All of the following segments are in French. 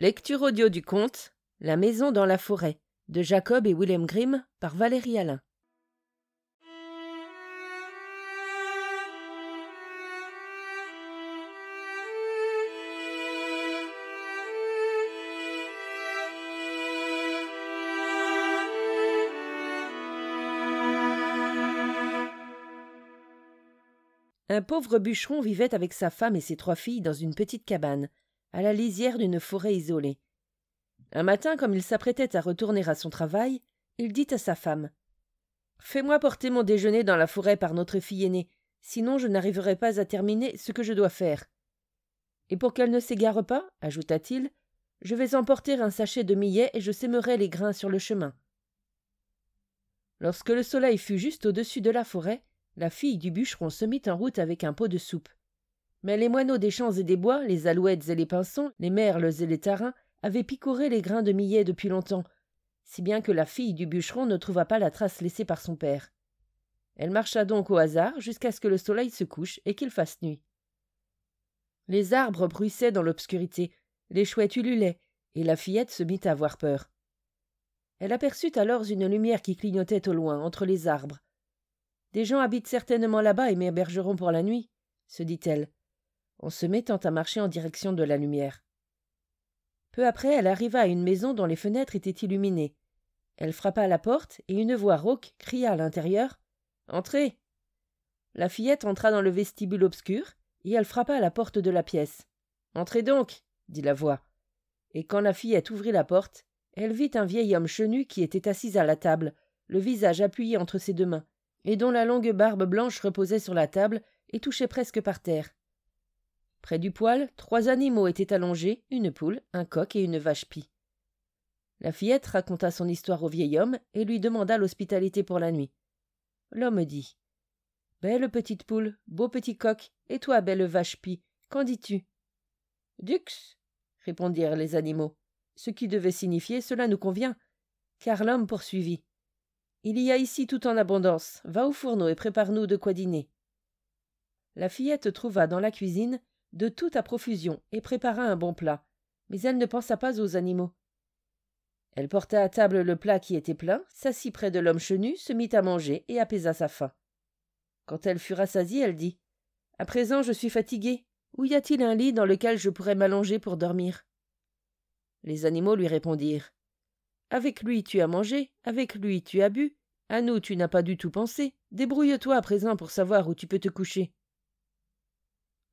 Lecture audio du conte La maison dans la forêt de Jacob et Wilhelm Grimm par Valérie Alain. Un pauvre bûcheron vivait avec sa femme et ses 3 filles dans une petite cabane, à la lisière d'une forêt isolée. Un matin, comme il s'apprêtait à retourner à son travail, il dit à sa femme « Fais-moi porter mon déjeuner dans la forêt par notre fille aînée, sinon je n'arriverai pas à terminer ce que je dois faire. Et pour qu'elle ne s'égare pas, ajouta-t-il, je vais emporter un sachet de millet et je sèmerai les grains sur le chemin. » Lorsque le soleil fut juste au-dessus de la forêt, la fille du bûcheron se mit en route avec un pot de soupe. Mais les moineaux des champs et des bois, les alouettes et les pinsons, les merles et les tarins avaient picoré les grains de millet depuis longtemps, si bien que la fille du bûcheron ne trouva pas la trace laissée par son père. Elle marcha donc au hasard jusqu'à ce que le soleil se couche et qu'il fasse nuit. Les arbres bruissaient dans l'obscurité, les chouettes ululaient, et la fillette se mit à avoir peur. Elle aperçut alors une lumière qui clignotait au loin, entre les arbres. « Des gens habitent certainement là-bas et m'hébergeront pour la nuit, » se dit-elle, en se mettant à marcher en direction de la lumière. Peu après, elle arriva à une maison dont les fenêtres étaient illuminées. Elle frappa à la porte et une voix rauque cria à l'intérieur « Entrez !» La fillette entra dans le vestibule obscur et elle frappa à la porte de la pièce. « Entrez donc !» dit la voix. Et quand la fillette ouvrit la porte, elle vit un vieil homme chenu qui était assis à la table, le visage appuyé entre ses 2 mains, et dont la longue barbe blanche reposait sur la table et touchait presque par terre. Près du poêle, 3 animaux étaient allongés, une poule, un coq et une vache-pie. La fillette raconta son histoire au vieil homme et lui demanda l'hospitalité pour la nuit. L'homme dit « Belle petite poule, beau petit coq, et toi, belle vache-pie, qu'en dis-tu » ?« Dux » répondirent les animaux, ce qui devait signifier « Cela nous convient », car l'homme poursuivit « Il y a ici tout en abondance, va au fourneau et prépare-nous de quoi dîner. » La fillette trouva dans la cuisine de tout à profusion et prépara un bon plat, mais elle ne pensa pas aux animaux. Elle porta à table le plat qui était plein, s'assit près de l'homme chenu, se mit à manger et apaisa sa faim. Quand elle fut rassasiée, elle dit « À présent, je suis fatiguée. Où y a-t-il un lit dans lequel je pourrais m'allonger pour dormir ?» Les animaux lui répondirent « Avec lui tu as mangé, avec lui tu as bu, à nous tu n'as pas du tout pensé. Débrouille-toi à présent pour savoir où tu peux te coucher. »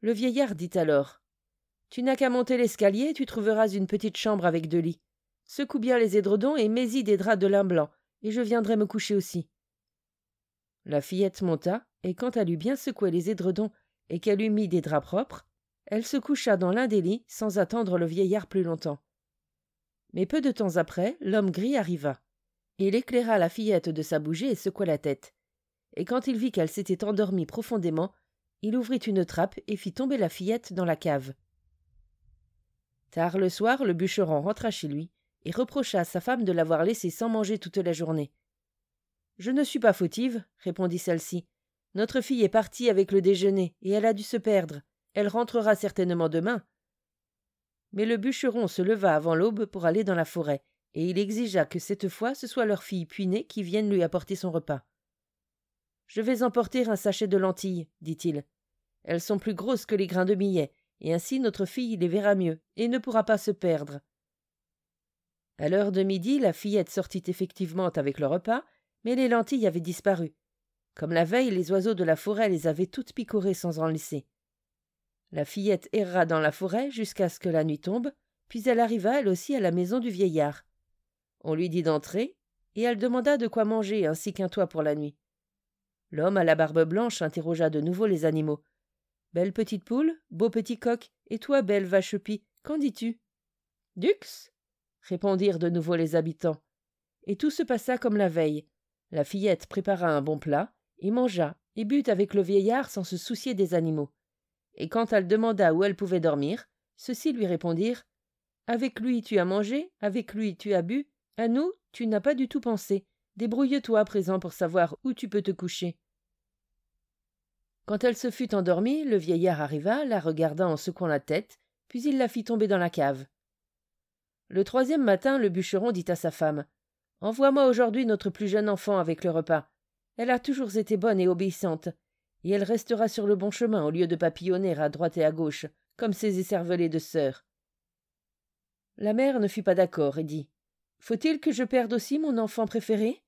Le vieillard dit alors « Tu n'as qu'à monter l'escalier, tu trouveras une petite chambre avec 2 lits. Secoue bien les édredons et mets-y des draps de lin blanc, et je viendrai me coucher aussi. » La fillette monta, et quand elle eut bien secoué les édredons et qu'elle eut mis des draps propres, elle se coucha dans l'un des lits sans attendre le vieillard plus longtemps. Mais peu de temps après, l'homme gris arriva. Il éclaira la fillette de sa bougie et secoua la tête. Et quand il vit qu'elle s'était endormie profondément, il ouvrit une trappe et fit tomber la fillette dans la cave. Tard le soir, le bûcheron rentra chez lui et reprocha à sa femme de l'avoir laissé sans manger toute la journée. « Je ne suis pas fautive, » répondit celle-ci. « Notre fille est partie avec le déjeuner et elle a dû se perdre. Elle rentrera certainement demain. » Mais le bûcheron se leva avant l'aube pour aller dans la forêt, et il exigea que cette fois ce soit leur fille puinée qui vienne lui apporter son repas. « Je vais emporter un sachet de lentilles, » dit-il. « Elles sont plus grosses que les grains de millet, et ainsi notre fille les verra mieux, et ne pourra pas se perdre. » À l'heure de midi, la fillette sortit effectivement avec le repas, mais les lentilles avaient disparu. Comme la veille, les oiseaux de la forêt les avaient toutes picorées sans en laisser. La fillette erra dans la forêt jusqu'à ce que la nuit tombe, puis elle arriva elle aussi à la maison du vieillard. On lui dit d'entrer, et elle demanda de quoi manger ainsi qu'un toit pour la nuit. L'homme à la barbe blanche interrogea de nouveau les animaux. « Belle petite poule, beau petit coq, et toi, belle vache-pie, qu'en dis-tu ?»« Dux » répondirent de nouveau les habitants. Et tout se passa comme la veille. La fillette prépara un bon plat, et mangea, et but avec le vieillard sans se soucier des animaux. Et quand elle demanda où elle pouvait dormir, ceux-ci lui répondirent « Avec lui tu as mangé, avec lui tu as bu, à nous tu n'as pas du tout pensé. Débrouille-toi à présent pour savoir où tu peux te coucher. » Quand elle se fut endormie, le vieillard arriva, la regarda en secouant la tête, puis il la fit tomber dans la cave. Le 3e matin, le bûcheron dit à sa femme: « Envoie-moi aujourd'hui notre plus jeune enfant avec le repas. Elle a toujours été bonne et obéissante, et elle restera sur le bon chemin au lieu de papillonner à droite et à gauche, comme ses écervelées de sœurs. » La mère ne fut pas d'accord et dit: « Faut-il que je perde aussi mon enfant préféré ?»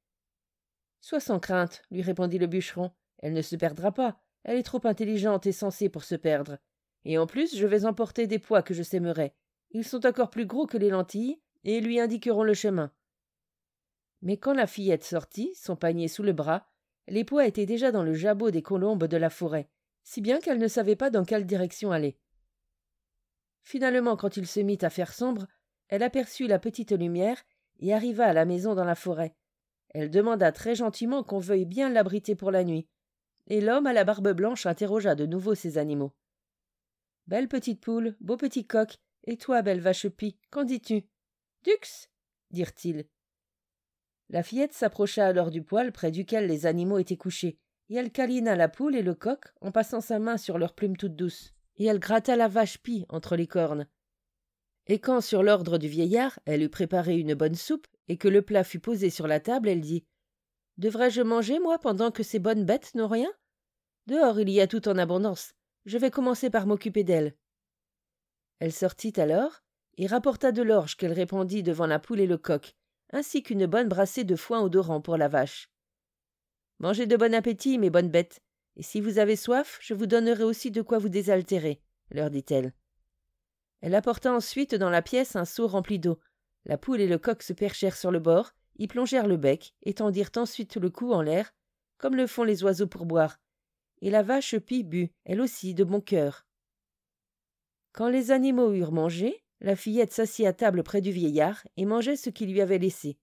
« Sois sans crainte, lui répondit le bûcheron, elle ne se perdra pas, elle est trop intelligente et sensée pour se perdre. Et en plus, je vais emporter des pois que je sèmerai. Ils sont encore plus gros que les lentilles, et lui indiqueront le chemin. » Mais quand la fillette sortit, son panier sous le bras, les pois étaient déjà dans le jabot des colombes de la forêt, si bien qu'elle ne savait pas dans quelle direction aller. Finalement, quand il se mit à faire sombre, elle aperçut la petite lumière et arriva à la maison dans la forêt. Elle demanda très gentiment qu'on veuille bien l'abriter pour la nuit, et l'homme à la barbe blanche interrogea de nouveau ses animaux. « Belle petite poule, beau petit coq, et toi, belle vache pie, qu'en dis-tu ?»« Dux !» dirent-ils. La fillette s'approcha alors du poêle près duquel les animaux étaient couchés, et elle câlina la poule et le coq en passant sa main sur leurs plumes toutes douces, et elle gratta la vache pie entre les cornes. Et quand, sur l'ordre du vieillard, elle eut préparé une bonne soupe, et que le plat fut posé sur la table, elle dit: « Devrais-je manger, moi, pendant que ces bonnes bêtes n'ont rien? Dehors, il y a tout en abondance. Je vais commencer par m'occuper d'elles. » Elle sortit alors, et rapporta de l'orge qu'elle répandit devant la poule et le coq, ainsi qu'une bonne brassée de foin odorant pour la vache. « Mangez de bon appétit, mes bonnes bêtes, et si vous avez soif, je vous donnerai aussi de quoi vous désaltérer, leur dit-elle. Elle apporta ensuite dans la pièce un seau rempli d'eau. La poule et le coq se perchèrent sur le bord, y plongèrent le bec, et tendirent ensuite le cou en l'air, comme le font les oiseaux pour boire, et la vache pie but, elle aussi, de bon cœur. Quand les animaux eurent mangé, la fillette s'assit à table près du vieillard et mangeait ce qu'il lui avait laissé.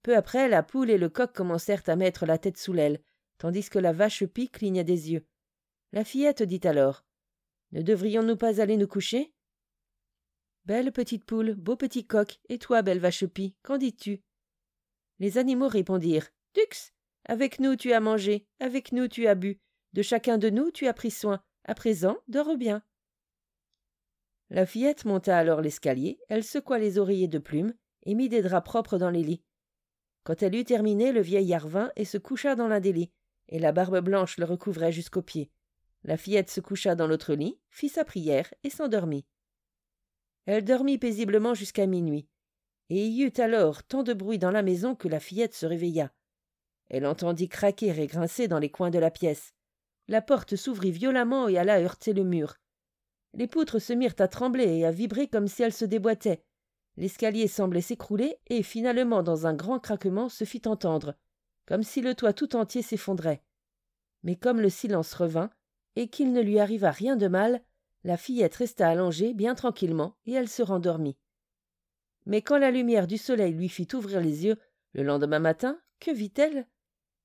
Peu après, la poule et le coq commencèrent à mettre la tête sous l'aile, tandis que la vache pie clignait des yeux. La fillette dit alors: « Ne devrions-nous pas aller nous coucher ? » « Belle petite poule, beau petit coq, et toi, belle vache pie, qu'en dis-tu » Les animaux répondirent: « Dux, avec nous tu as mangé, avec nous tu as bu, de chacun de nous tu as pris soin, à présent dors bien. » La fillette monta alors l'escalier, elle secoua les oreillers de plumes et mit des draps propres dans les lits. Quand elle eut terminé, le vieillard vint et se coucha dans l'un des lits, et la barbe blanche le recouvrait jusqu'aux pieds. La fillette se coucha dans l'autre lit, fit sa prière et s'endormit. Elle dormit paisiblement jusqu'à minuit, et il y eut alors tant de bruit dans la maison que la fillette se réveilla. Elle entendit craquer et grincer dans les coins de la pièce. La porte s'ouvrit violemment et alla heurter le mur. Les poutres se mirent à trembler et à vibrer comme si elles se déboîtaient. L'escalier semblait s'écrouler et, finalement, dans un grand craquement, se fit entendre, comme si le toit tout entier s'effondrait. Mais comme le silence revint, et qu'il ne lui arriva rien de mal, la fillette resta allongée bien tranquillement, et elle se rendormit. Mais quand la lumière du soleil lui fit ouvrir les yeux, le lendemain matin, que vit-elle?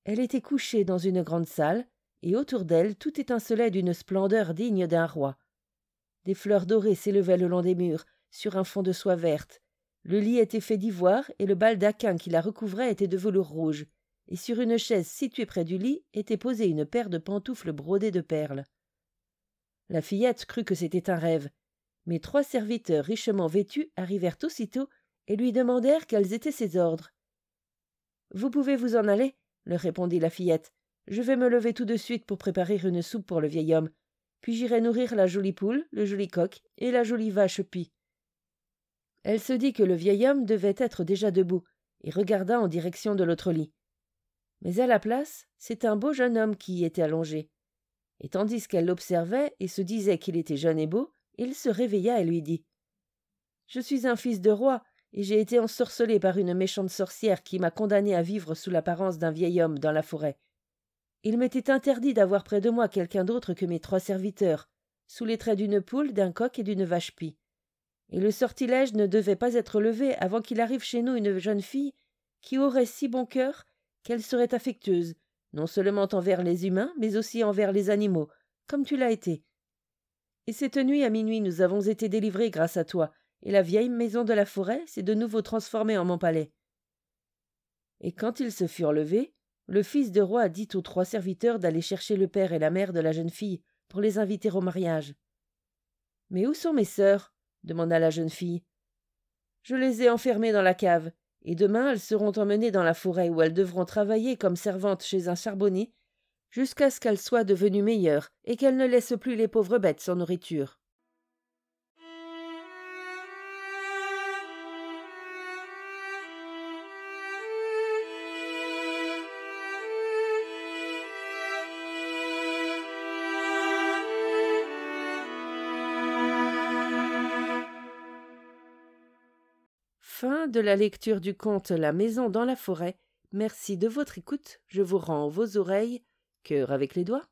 Elle était couchée dans une grande salle, et autour d'elle tout étincelait d'une splendeur digne d'un roi. Des fleurs dorées s'élevaient le long des murs, sur un fond de soie verte. Le lit était fait d'ivoire, et le baldaquin qui la recouvrait était de velours rouge, et sur une chaise située près du lit était posée une paire de pantoufles brodées de perles. La fillette crut que c'était un rêve, mais 3 serviteurs richement vêtus arrivèrent aussitôt et lui demandèrent quels étaient ses ordres. « Vous pouvez vous en aller, » leur répondit la fillette. « Je vais me lever tout de suite pour préparer une soupe pour le vieil homme, puis j'irai nourrir la jolie poule, le joli coq et la jolie vache pie. » Elle se dit que le vieil homme devait être déjà debout, et regarda en direction de l'autre lit. Mais à la place, c'est un beau jeune homme qui y était allongé. Et tandis qu'elle l'observait et se disait qu'il était jeune et beau, il se réveilla et lui dit: « Je suis un fils de roi, et j'ai été ensorcelé par une méchante sorcière qui m'a condamné à vivre sous l'apparence d'un vieil homme dans la forêt. Il m'était interdit d'avoir près de moi quelqu'un d'autre que mes 3 serviteurs, sous les traits d'une poule, d'un coq et d'une vache pie. Et le sortilège ne devait pas être levé avant qu'il arrive chez nous une jeune fille qui aurait si bon cœur qu'elle serait affectueuse, non seulement envers les humains, mais aussi envers les animaux, comme tu l'as été. Et cette nuit à minuit nous avons été délivrés grâce à toi, et la vieille maison de la forêt s'est de nouveau transformée en mon palais. » Et quand ils se furent levés, le fils de roi dit aux 3 serviteurs d'aller chercher le père et la mère de la jeune fille pour les inviter au mariage. « Mais où sont mes sœurs ?» demanda la jeune fille. Je les ai enfermées dans la cave, et demain elles seront emmenées dans la forêt où elles devront travailler comme servantes chez un charbonnier, jusqu'à ce qu'elles soient devenues meilleures et qu'elles ne laissent plus les pauvres bêtes sans nourriture. » Fin de la lecture du conte La maison dans la forêt. Merci de votre écoute. Je vous rends vos oreilles. Cœur avec les doigts.